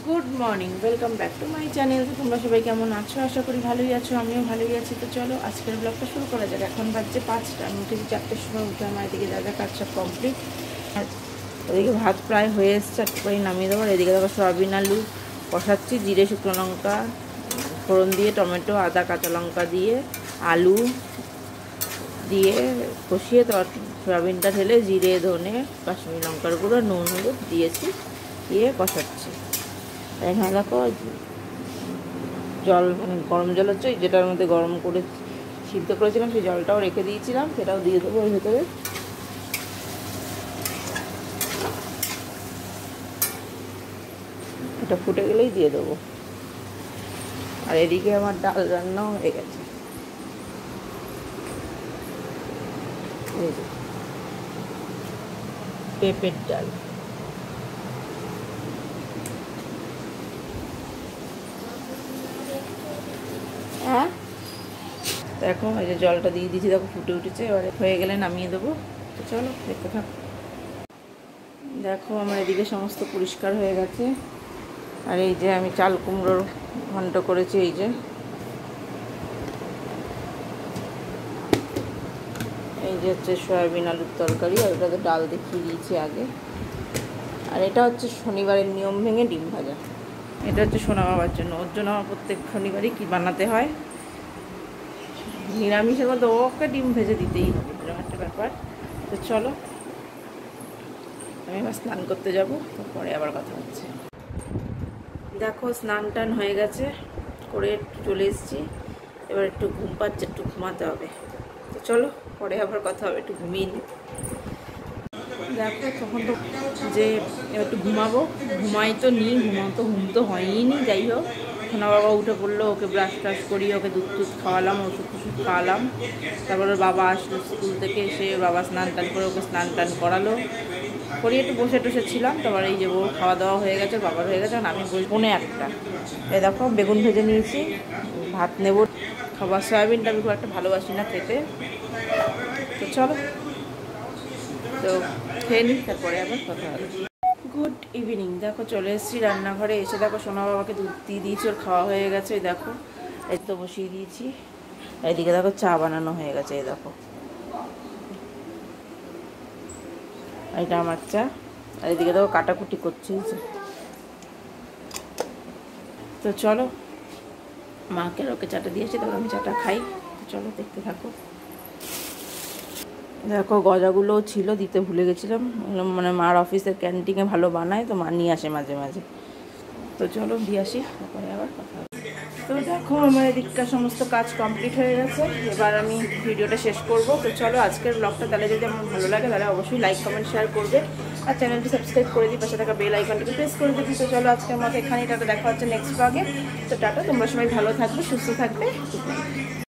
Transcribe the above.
Good morning, welcome back to my channel. তো তোমরা সবাই কেমন আছো? আশা করি ভালোই আছো, আমিও ভালোই আছি। তো চলো আজকের ব্লগটা শুরু করা যাক। এখন বাজছে 5টা, আমি উঠেছি 4টের সময়। উঠে আমার এদিকে যা যা কাজ সব কমপ্লিট। আর ওদিকে ভাত প্রায় হয়ে এসছে, একটু করে নামিয়ে দেবো। এদিকে দেখো সয়াবিন আলু কষাচ্ছি, জিরে শুকনো লঙ্কা ফোড়ন দিয়ে, টমেটো আদা কাঁচা লঙ্কা দিয়ে, আলু দিয়ে কষিয়ে সয়াবিনটা ঢেলে জিরে ধনে কাশ্মীরি লঙ্কার গুঁড়ো নুন হলুদ দিয়েছি, দিয়ে কষাচ্ছি। এখানে দেখো জল, মানে গরম জল হচ্ছে, যেটার মধ্যে গরম করে সিদ্ধ করেছিলাম সেই জলটাও রেখে দিয়েছিলাম, সেটাও দিয়ে দেবো এর ভেতরে। এটা ফুটে গেলেই দিয়ে দেবো। আর এদিকে আমার ডাল রান্নাও হয়ে গেছে। পেঁপের ডাল। হ্যাঁ দেখো এই যে জলটা দিয়ে দিয়েছি, দেখো ফুটে উঠেছে। এবারে হয়ে গেলে নামিয়ে দেবো। তো চলো দেখতে থাক। দেখো আমার এদিকে সমস্ত পরিষ্কার হয়ে গেছে। আর এই যে আমি চাল কুমড়োর ঘন্ট করেছি। এই যে হচ্ছে সয়াবিন আলুর তরকারি, আর ওটাতে ডাল দেখিয়ে দিয়েছি আগে। আর এটা হচ্ছে শনিবারের নিয়ম ভেঙে ডিম ভাজা। এটা হচ্ছে সোনা বাবার জন্য, ওর জন্য আমার প্রত্যেক শনিবারই কি বানাতে হয়। নিরামিষের মধ্যে ওকে ডিম ভেজে দিতেই হবে, এরকম একটা ব্যাপার। তো চলো আমি এবার স্নান করতে যাব, তারপরে আবার কথা হচ্ছে। দেখো স্নান টান হয়ে গেছে, করে একটু চলে এসেছি। এবার একটু ঘুম পাচ্ছে, একটু ঘুমাতে হবে। তো চলো পরে আবার কথা হবে, একটু ঘুমিয়ে নিই। দেখো তখন তো যে একটু ঘুমাবো, ঘুমাই তো ঘুম তো হয়নি। যাই হোক সোনা বাবা উঠে পড়লো, ওকে ব্রাশ ট্রাশ করিয়ে ওকে দুধ টুধ খাওয়ালাম, ওষুধ টষুধ খাওয়ালাম। তারপর ওর বাবা আসলো স্কুল থেকে, এসে বাবা স্নান টান করে ওকে স্নান টান করালো, করিয়ে একটু বসে টসে ছিলাম। তারপরে এই যে ও খাওয়া দাওয়া হয়ে গেছে, বাবার হয়ে গেছে, আমি পৌনে 1টা। এই দেখো বেগুন ভেজে নিয়েছি, ভাত নেব। খাবার সয়াবিনটা আমি খুব একটা ভালোবাসি না খেতে। তো চলো তো খেয়ে নিই, তারপরে আবার কথা হবে। Good evening. দেখো চলে এসেছি রান্নাঘরে। এসে দেখো সোনা বাবাকে দুধ দিয়ে দিয়েছি, ওর খাওয়া হয়ে গেছে। এই দেখো এই তো বসিয়ে দিয়েছি। এইদিকে দেখো চা বানানো হয়ে গেছে। এই দেখো এটা আমার চা। আর এদিকে দেখো কাটাকুটি করছি। তো চলো মাকে ওকে চাটা দিয়েছি, তবে আমি চাটা খাই। তো চলো দেখতে থাকো। দেখো গজাগুলোও ছিল, দিতে ভুলে গেছিলাম। মানে মার অফিসের ক্যান্টিনে ভালো বানায়, তো মা নিয়ে আসে মাঝে মাঝে। তো চলো দিয়ে আসি, তারপরে আবার কথা হবে। তো দেখো আমার এদিককার সমস্ত কাজ কমপ্লিট হয়ে গেছে। এবার আমি ভিডিওটা শেষ করব। তো চলো আজকের ব্লগটা তাহলে যদি আমার ভালো লাগে তাহলে অবশ্যই লাইক কমেন্ট শেয়ার করবে, আর চ্যানেলটি সাবস্ক্রাইব করে দিই, পাশে থাকা বেল আইকনটিকে প্রেস করে দিবি। তো চলো আজকের মতো এখানেই টাটা, দেখা হচ্ছে নেক্সট ব্লগে। তো টাটা, তোমরা সবাই ভালো থাকবে, সুস্থ থাকবে। Good night.